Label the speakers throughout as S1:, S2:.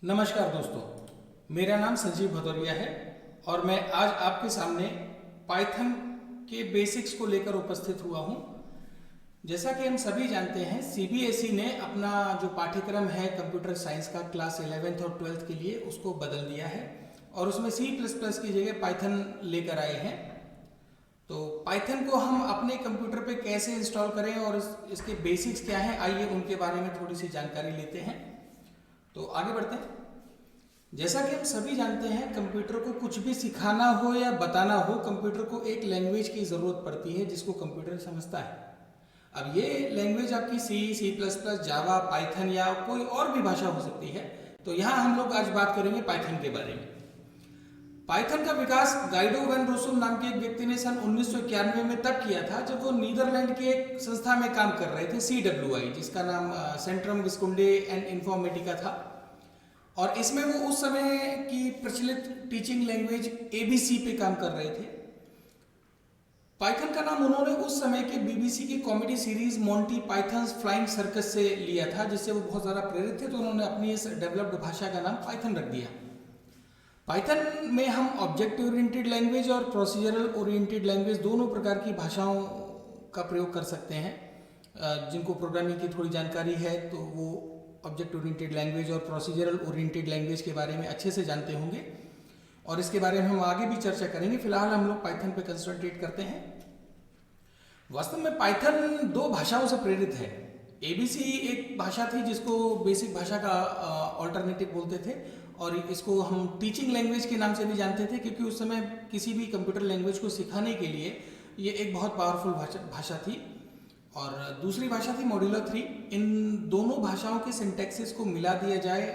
S1: नमस्कार दोस्तों, मेरा नाम संजीव भदौरिया है और मैं आज आपके सामने पाइथन के बेसिक्स को लेकर उपस्थित हुआ हूं। जैसा कि हम सभी जानते हैं, सीबीएसई ने अपना जो पाठ्यक्रम है कंप्यूटर साइंस का क्लास 11th और 12th के लिए उसको बदल दिया है और उसमें C++ की जगह पाइथन लेकर आए हैं। तो पाइथन को हम अपने कंप्यूटर पे कैसे इंस्टॉल करें और इसके बेसिक्स क्या हैं, आइए उनके बारे में थोड़ी सी जानकारी लेते हैं। तो आगे बढ़ते हैं। जैसा कि हम सभी जानते हैं, कंप्यूटर को कुछ भी सिखाना हो या बताना हो, कंप्यूटर को एक लैंग्वेज की ज़रूरत पड़ती है जिसको कंप्यूटर समझता है। अब ये लैंग्वेज आपकी C++, जावा, पाइथन या कोई और भी भाषा हो सकती है। तो यहाँ हम लोग आज बात करेंगे पाइथन के बारे में। पाइथन का विकास गाइडो वैन रोसुम नाम के एक व्यक्ति ने सन 1991 में तब किया था जब वो नीदरलैंड के एक संस्था में काम कर रहे थे, CWI, जिसका नाम सेंट्रम विस्कुंडे एंड इन्फॉर्मेटिका था। और इसमें वो उस समय की प्रचलित टीचिंग लैंग्वेज ABC पे काम कर रहे थे। पाइथन का नाम उन्होंने उस समय के BBC की comedy series Monty pythons flying circus से लिया था, जिससे वो बहुत ज़्यादा प्रेरित थे। तो उन्होंने अपनी इस डेवलप्ड भाषा का नाम पाइथन रख दिया। पाइथन में हम ऑब्जेक्ट ओरिएंटेड लैंग्वेज और प्रोसीजरल ओरिएंटेड लैंग्वेज दोनों प्रकार की भाषाओं का प्रयोग कर सकते हैं। जिनको प्रोग्रामिंग की थोड़ी जानकारी है तो वो ऑब्जेक्ट ओरिएंटेड लैंग्वेज और प्रोसीजरल ओरिएंटेड लैंग्वेज के बारे में अच्छे से जानते होंगे और इसके बारे में हम आगे भी चर्चा करेंगे। फिलहाल हम लोग पाइथन पे कंसंट्रेट करते हैं। वास्तव में पाइथन दो भाषाओं से प्रेरित है। ABC एक भाषा थी जिसको बेसिक भाषा का ऑल्टरनेटिव बोलते थे और इसको हम टीचिंग लैंग्वेज के नाम से भी जानते थे, क्योंकि उस समय किसी भी कंप्यूटर लैंग्वेज को सिखाने के लिए ये एक बहुत पावरफुल भाषा थी। और दूसरी भाषा थी मॉड्यूलर 3। इन दोनों भाषाओं के सिंटैक्सिस को मिला दिया जाए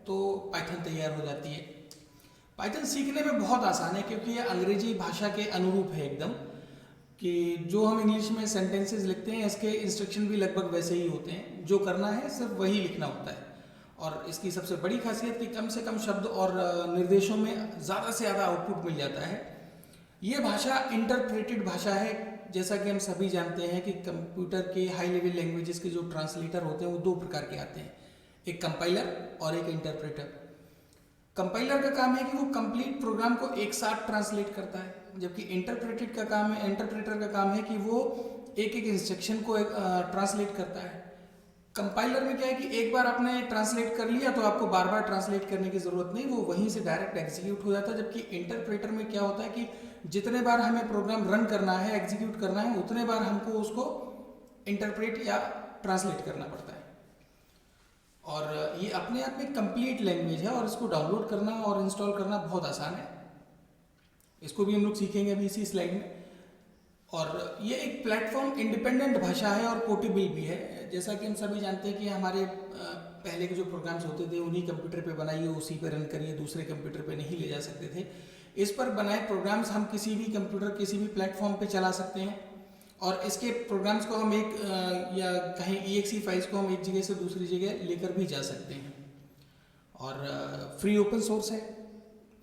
S1: तो पाइथन तैयार हो जाती है। पाइथन सीखने में बहुत आसान है क्योंकि ये अंग्रेजी भाषा के अनुरूप है एकदम, कि जो हम इंग्लिश में सेंटेंसेस लिखते हैं इसके इंस्ट्रक्शन भी लगभग वैसे ही होते हैं। जो करना है सिर्फ वही लिखना होता है। और इसकी सबसे बड़ी खासियत कि कम से कम शब्द और निर्देशों में ज़्यादा से ज़्यादा आउटपुट मिल जाता है। ये भाषा इंटरप्रेटेड भाषा है। जैसा कि हम सभी जानते हैं कि कंप्यूटर के हाई लेवल लैंग्वेजेस के जो ट्रांसलेटर होते हैं वो दो प्रकार के आते हैं, एक कंपाइलर और एक इंटरप्रेटर। कंपाइलर का काम है कि वो कंप्लीट प्रोग्राम को एक साथ ट्रांसलेट करता है, जबकि इंटरप्रेटर का काम है कि वो एक एक इंस्ट्रक्शन को ट्रांसलेट करता है। कंपाइलर में क्या है कि एक बार आपने ट्रांसलेट कर लिया तो आपको बार बार ट्रांसलेट करने की ज़रूरत नहीं, वो वहीं से डायरेक्ट एग्जीक्यूट हो जाता है। जबकि इंटरप्रेटर में क्या होता है कि जितने बार हमें प्रोग्राम रन करना है, एग्जीक्यूट करना है, उतने बार हमको उसको इंटरप्रेट या ट्रांसलेट करना पड़ता है। और ये अपने आप में कंप्लीट लैंग्वेज है और इसको डाउनलोड करना और इंस्टॉल करना बहुत आसान है। इसको भी हम लोग सीखेंगे अभी इसी स्लाइड में। और ये एक प्लेटफॉर्म इंडिपेंडेंट भाषा है और पोर्टेबल भी है। जैसा कि हम सभी जानते हैं कि हमारे पहले के जो प्रोग्राम्स होते थे उन्हीं कंप्यूटर पे बनाइए, उसी पे रन करिए, दूसरे कंप्यूटर पे नहीं ले जा सकते थे। इस पर बनाए प्रोग्राम्स हम किसी भी कंप्यूटर, किसी भी प्लेटफॉर्म पे चला सकते हैं और इसके प्रोग्राम्स को हम या कहीं EXE फाइल्स को हम एक जगह से दूसरी जगह लेकर भी जा सकते हैं। और फ्री ओपन सोर्स है,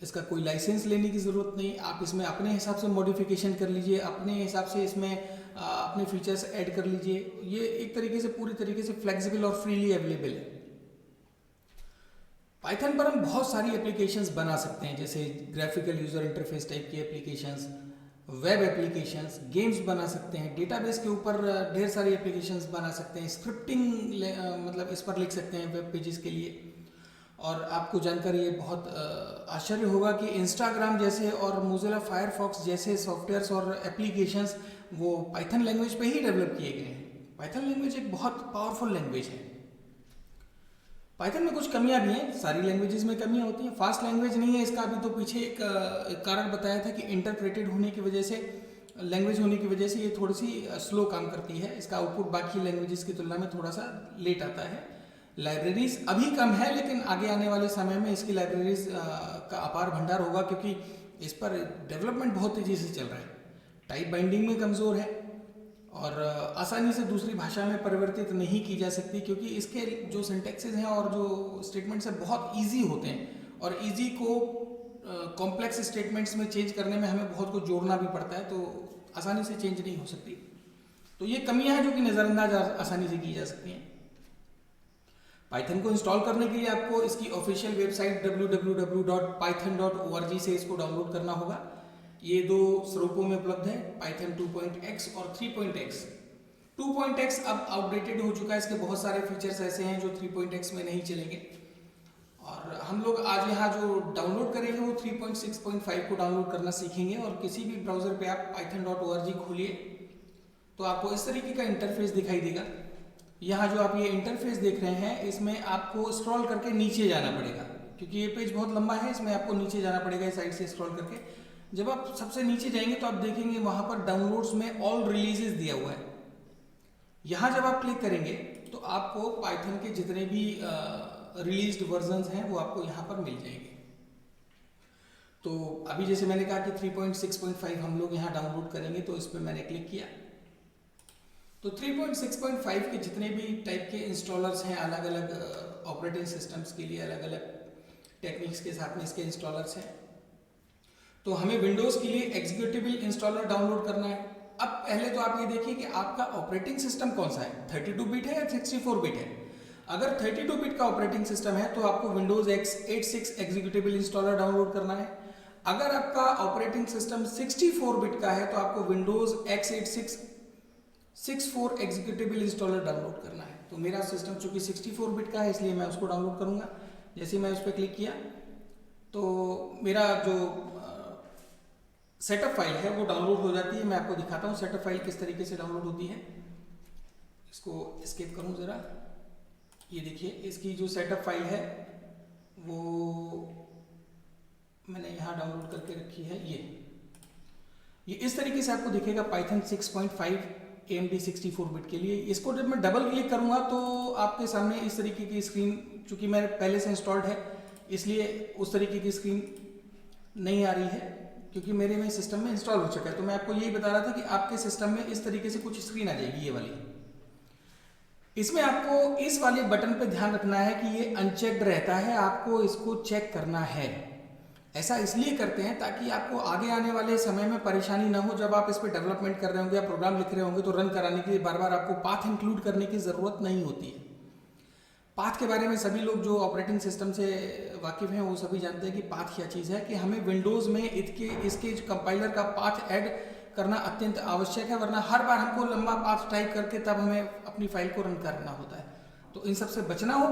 S1: इसका कोई लाइसेंस लेने की ज़रूरत नहीं। आप इसमें अपने हिसाब से मॉडिफिकेशन कर लीजिए, अपने हिसाब से इसमें अपने फीचर्स ऐड कर लीजिए। ये एक तरीके से पूरी तरीके से फ्लेक्सिबल और फ्रीली अवेलेबल है। पाइथन पर हम बहुत सारी एप्लीकेशंस बना सकते हैं, जैसे ग्राफिकल यूज़र इंटरफेस टाइप की एप्लीकेशंस, वेब एप्लीकेशंस, गेम्स बना सकते हैं, डेटाबेस के ऊपर ढेर सारी एप्लीकेशंस बना सकते हैं, स्क्रिप्टिंग मतलब इस पर लिख सकते हैं वेब पेजेस के लिए। और आपको जानकर ये बहुत आश्चर्य होगा कि इंस्टाग्राम जैसे और मोज़िला फायरफॉक्स जैसे सॉफ्टवेयर्स और एप्लीकेशंस वो पाइथन लैंग्वेज पे ही डेवलप किए गए हैं। पाइथन लैंग्वेज एक बहुत पावरफुल लैंग्वेज है। पाइथन में कुछ कमियां भी हैं, सारी लैंग्वेजेस में कमियां होती हैं। फास्ट लैंग्वेज नहीं है इसका। अभी तो पीछे एक कारण बताया था कि इंटरप्रेटेड होने की वजह से, लैंग्वेज होने की वजह से ये थोड़ी सी स्लो काम करती है। इसका आउटपुट बाकी लैंग्वेजेस की तुलना में थोड़ा सा लेट आता है। लाइब्रेरीज अभी कम है, लेकिन आगे आने वाले समय में इसकी लाइब्रेरीज का अपार भंडार होगा, क्योंकि इस पर डेवलपमेंट बहुत तेज़ी से चल रहा है। टाइप बाइंडिंग में कमज़ोर है और आसानी से दूसरी भाषा में परिवर्तित नहीं की जा सकती, क्योंकि इसके जो सिंटैक्सेस हैं और जो स्टेटमेंट्स हैं बहुत ईजी होते हैं और ईजी को कॉम्प्लेक्स स्टेटमेंट्स में चेंज करने में हमें बहुत कुछ जोड़ना भी पड़ता है, तो आसानी से चेंज नहीं हो सकती। तो ये कमियां हैं जो कि नज़रअंदाज आसानी से की जा सकती हैं। पाइथन को इंस्टॉल करने के लिए आपको इसकी ऑफिशियल वेबसाइट www.python.org से इसको डाउनलोड करना होगा। ये दो स्वरूपों में उपलब्ध है, पाइथन 2.x और 3.x। 2.x अब आउटडेटेड हो चुका है, इसके बहुत सारे फीचर्स ऐसे हैं जो 3.x में नहीं चलेंगे। और हम लोग आज यहाँ जो डाउनलोड करेंगे वो 3.6.5 को डाउनलोड करना सीखेंगे। और किसी भी ब्राउजर पे आप python.org खोलिए तो आपको इस तरीके का इंटरफेस दिखाई देगा। यहाँ जो आप ये इंटरफेस देख रहे हैं इसमें आपको स्क्रॉल करके नीचे जाना पड़ेगा, क्योंकि ये पेज बहुत लंबा है, इसमें आपको नीचे जाना पड़ेगा इस साइड से स्क्रॉल करके। जब आप सबसे नीचे जाएंगे तो आप देखेंगे वहाँ पर डाउनलोड्स में ऑल रिलीजेस दिया हुआ है। यहाँ जब आप क्लिक करेंगे तो आपको पाइथन के जितने भी रिलीज्ड वर्जन्स हैं वो आपको यहाँ पर मिल जाएंगे। तो अभी जैसे मैंने कहा कि 3.6.5 हम लोग यहाँ डाउनलोड करेंगे, तो इस पर मैंने क्लिक किया तो 3.6.5 के जितने भी टाइप के इंस्टॉलर्स हैं, अलग अलग ऑपरेटिंग सिस्टम्स के लिए अलग अलग टेक्निक्स के साथ में इसके इंस्टॉलर्स हैं। तो हमें विंडोज़ के लिए एग्जीक्यूटेबल इंस्टॉलर डाउनलोड करना है। अब पहले तो आप ये देखिए कि आपका ऑपरेटिंग सिस्टम कौन सा है, 32 बिट है या 64 बिट है। अगर 32 बिट का ऑपरेटिंग सिस्टम है तो आपको Windows x86 executable installer download करना है। अगर आपका ऑपरेटिंग सिस्टम 64 बिट का है तो आपको Windows x86 64 executable installer download करना है। तो मेरा सिस्टम चूंकि 64 बिट का है इसलिए मैं उसको डाउनलोड करूंगा। जैसे मैं उस पर क्लिक किया तो मेरा जो सेटअप फाइल है वो डाउनलोड हो जाती है। मैं आपको दिखाता हूँ सेटअप फाइल किस तरीके से डाउनलोड होती है। इसको एस्केप करूँ ज़रा, ये देखिए इसकी जो सेटअप फाइल है वो मैंने यहाँ डाउनलोड करके रखी है। ये इस तरीके से आपको दिखेगा पाइथन 6.5 AMD 64 बिट के लिए। इसको जब मैं डबल क्लिक करूँगा तो आपके सामने इस तरीके की स्क्रीन, चूँकि मेरे पहले से इंस्टॉल्ड है इसलिए उस तरीके की स्क्रीन नहीं आ रही है, क्योंकि मेरे में सिस्टम में इंस्टॉल हो चुका है। तो मैं आपको यही बता रहा था कि आपके सिस्टम में इस तरीके से कुछ स्क्रीन आ जाएगी, ये वाली। इसमें आपको इस वाले बटन पे ध्यान रखना है कि ये अनचेक्ड रहता है, आपको इसको चेक करना है। ऐसा इसलिए करते हैं ताकि आपको आगे आने वाले समय में परेशानी ना हो। जब आप इस पर डेवलपमेंट कर रहे होंगे या प्रोग्राम लिख रहे होंगे तो रन कराने के लिए बार बार आपको पाथ इंक्लूड करने की ज़रूरत नहीं होती है। पाथ के बारे में सभी लोग जो ऑपरेटिंग सिस्टम से वाकिफ़ हैं वो सभी जानते हैं कि पाथ क्या चीज़ है, कि हमें विंडोज़ में इसके कंपाइलर का पाथ ऐड करना अत्यंत आवश्यक है, वरना हर बार हमको लंबा पाथ टाइप करके तब हमें अपनी फाइल को रन करना होता है। तो इन सब से बचना हो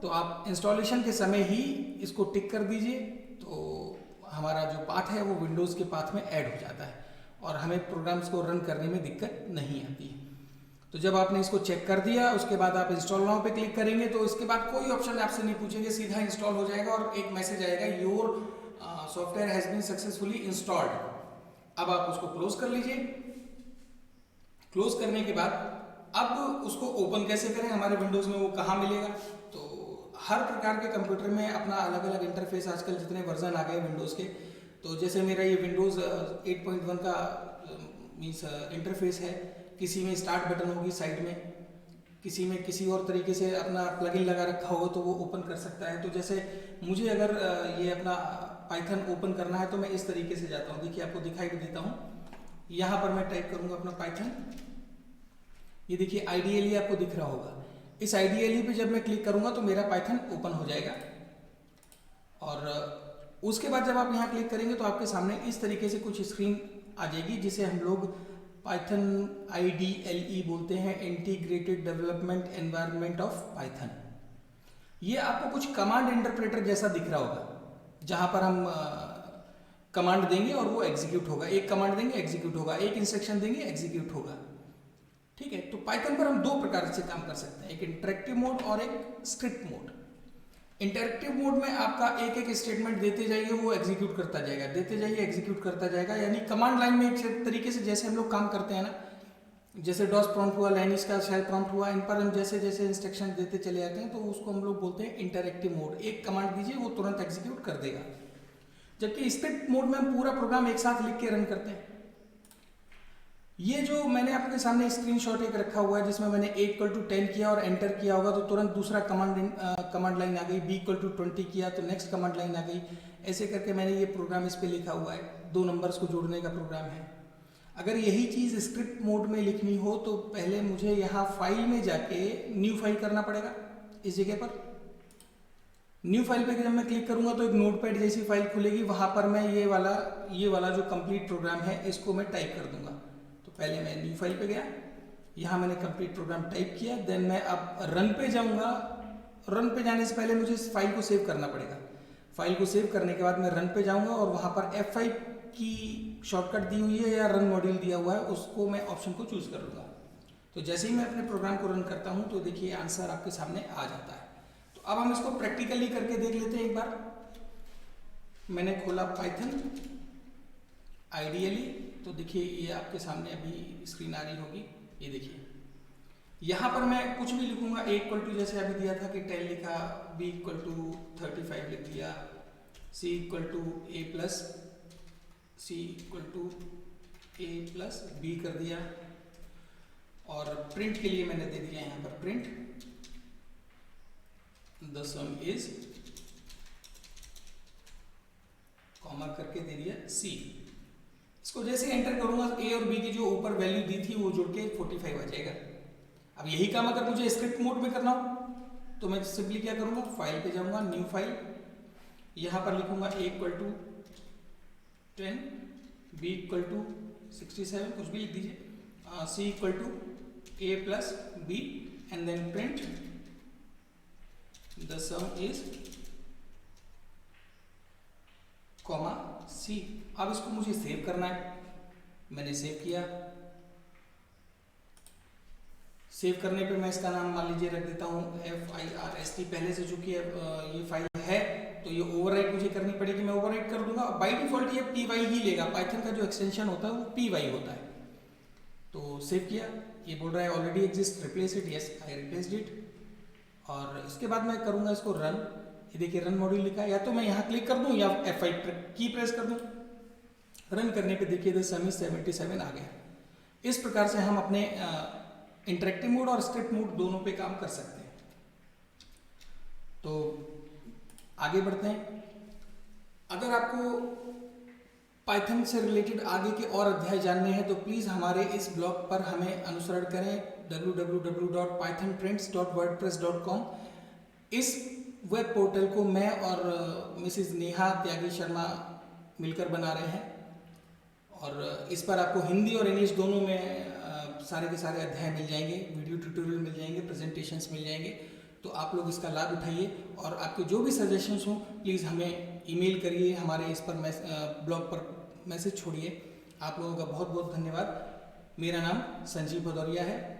S1: तो आप इंस्टॉलेशन के समय ही इसको टिक कर दीजिए, तो हमारा जो पाथ है वो विंडोज़ के पाथ में ऐड हो जाता है और हमें प्रोग्राम्स को रन करने में दिक्कत नहीं आती है। तो जब आपने इसको चेक कर दिया उसके बाद आप इंस्टॉल नाउ पे क्लिक करेंगे तो इसके बाद कोई ऑप्शन आपसे नहीं पूछेंगे, सीधा इंस्टॉल हो जाएगा और एक मैसेज आएगा, your software has been successfully installed. अब आप उसको क्लोज कर लीजिए। क्लोज करने के बाद अब उसको ओपन कैसे करें, हमारे विंडोज़ में वो कहाँ मिलेगा। तो हर प्रकार के कंप्यूटर में अपना अलग अलग इंटरफेस, आजकल जितने वर्जन आ गए विंडोज़ के, तो जैसे मेरा ये विंडोज़ 8.1 का मीन्स इंटरफेस है, किसी में स्टार्ट बटन होगी साइड में, किसी में किसी और तरीके से अपना प्लगइन लगा रखा हो तो वो ओपन कर सकता है। तो जैसे मुझे अगर ये अपना पाइथन ओपन करना है तो मैं इस तरीके से जाता हूँ। देखिए आपको दिखाई भी देता हूँ, यहाँ पर मैं टाइप करूँगा अपना पाइथन। ये देखिए आइडियली आपको दिख रहा होगा। इस आइडियली पे जब मैं क्लिक करूँगा तो मेरा पाइथन ओपन हो जाएगा और उसके बाद जब आप यहाँ क्लिक करेंगे तो आपके सामने इस तरीके से कुछ स्क्रीन आ जाएगी, जिसे हम लोग पाइथन IDLE बोलते हैं, integrated development environment of Python. ये आपको कुछ कमांड इंटरप्रेटर जैसा दिख रहा होगा, जहाँ पर हम कमांड देंगे और वो एग्जीक्यूट होगा। एक कमांड देंगे एग्जीक्यूट होगा, एक इंस्ट्रक्शन देंगे एग्जीक्यूट होगा। ठीक है, तो पाइथन पर हम दो प्रकार से काम कर सकते हैं, एक इंटरेक्टिव मोड और एक स्क्रिप्ट मोड। इंटरेक्टिव मोड में आपका एक एक स्टेटमेंट देते जाइए, वो एग्जीक्यूट करता जाएगा, देते जाइए एग्जीक्यूट करता जाएगा। यानी कमांड लाइन में एक तरीके से जैसे हम लोग काम करते हैं ना, जैसे डॉस प्रॉम्प्ट हुआ, लाइनिस का शेल प्रॉम्प्ट हुआ, इन पर हम जैसे जैसे इंस्ट्रक्शन देते चले जाते हैं तो उसको हम लोग बोलते हैं इंटरेक्टिव मोड। एक कमांड दीजिए वो तुरंत एग्जीक्यूट कर देगा। जबकि स्क्रिप्ट मोड में हम पूरा प्रोग्राम एक साथ लिख के रन करते हैं। ये जो मैंने आपके सामने स्क्रीनशॉट एक रखा हुआ है जिसमें मैंने A=10 किया और एंटर किया होगा तो तुरंत दूसरा कमांड लाइन आ गई, B=20 किया तो नेक्स्ट कमांड लाइन आ गई। ऐसे करके मैंने ये प्रोग्राम इस पे लिखा हुआ है, दो नंबर्स को जोड़ने का प्रोग्राम है। अगर यही चीज़ स्क्रिप्ट मोड में लिखनी हो तो पहले मुझे यहाँ फाइल में जाके न्यू फाइल करना पड़ेगा। इस जगह पर न्यू फाइल पे जब मैं क्लिक करूंगा तो एक नोटपैड जैसी फाइल खुलेगी, वहां पर मैं ये वाला जो कंप्लीट प्रोग्राम है इसको मैं टाइप कर दूंगा। तो पहले मैं न्यू फाइल पे गया, यहाँ मैंने कंप्लीट प्रोग्राम टाइप किया, देन मैं अब रन पे जाऊंगा। रन पे जाने से पहले मुझे इस फाइल को सेव करना पड़ेगा। फाइल को सेव करने के बाद मैं रन पे जाऊंगा और वहां पर F5 की शॉर्टकट दी हुई है या रन मॉड्यूल दिया हुआ है, उसको मैं ऑप्शन को चूज कर लूंगा। तो जैसे ही मैं अपने प्रोग्राम को रन करता हूं तो देखिए आंसर आपके सामने आ जाता है। तो अब हम इसको प्रैक्टिकली करके देख लेते हैं एक बार। मैंने खोला पाइथन आइडियली, तो देखिए ये आपके सामने अभी स्क्रीन आ रही होगी। ये देखिए यहाँ पर मैं कुछ भी लिखूंगा, A इक्वल टू जैसे अभी दिया था कि 10 लिखा, B इक्वल टू 35 लिख दिया, C equal to A plus B कर दिया, और प्रिंट के लिए मैंने दे दिया यहाँ पर print the sum is, comma करके दे दिया C। इसको जैसे एंटर करूंगा A और B की जो ऊपर वैल्यू दी थी वो जुड़ के 45 आ जाएगा। अब यही काम अगर मुझे स्क्रिप्ट मोड में करना हो तो मैं सिंपली क्या करूंगा, फाइल पे जाऊंगा, न्यू फाइल, यहां पर लिखूंगा A equal to 10, B equal to 67, कुछ भी लिख दीजिए, C equal to A plus B, and then print the sum is, comma C। अब इसको मुझे सेव करना है, मैंने सेव किया। सेव करने पे मैं इसका नाम मान लीजिए रख देता हूँ FIRST। पहले से चूंकि ये फाइल है तो ये ओवरराइट मुझे करनी पड़ेगी, मैं ओवरराइट कर दूंगा। बाय डिफॉल्ट ये py ही लेगा, पाइथन का जो एक्सटेंशन होता है वो py होता है। तो सेव किया, ये बोल रहा है already exist, replace it, yes I replaced it. और इसके बाद मैं करूंगा इसको रन। ये देखिए रन मॉड्यूल लिखा है, या तो मैं यहाँ क्लिक कर दूं या F5 की प्रेस कर दूं। रन करने पे देखिए द सम इज 77 आ गया। इस प्रकार से हम अपने इंटरेक्टिव मोड और स्क्रिप्ट मोड दोनों पे काम कर सकते हैं। तो आगे बढ़ते हैं। अगर आपको पाइथन से रिलेटेड आगे के और अध्याय जानने हैं तो प्लीज़ हमारे इस ब्लॉग पर हमें अनुसरण करें www.pythontrends.wordpress.com। इस वेब पोर्टल को मैं और मिसेस नेहा त्यागी शर्मा मिलकर बना रहे हैं, और इस पर आपको हिंदी और इंग्लिश दोनों में सारे के सारे अध्याय मिल जाएंगे, वीडियो ट्यूटोरियल मिल जाएंगे, प्रेजेंटेशंस मिल जाएंगे। तो आप लोग इसका लाभ उठाइए, और आपके जो भी सजेशंस हों प्लीज़ हमें ईमेल करिए, हमारे इस पर ब्लॉग पर मैसेज छोड़िए। आप लोगों का बहुत बहुत धन्यवाद। मेरा नाम संजीव भदौरिया है।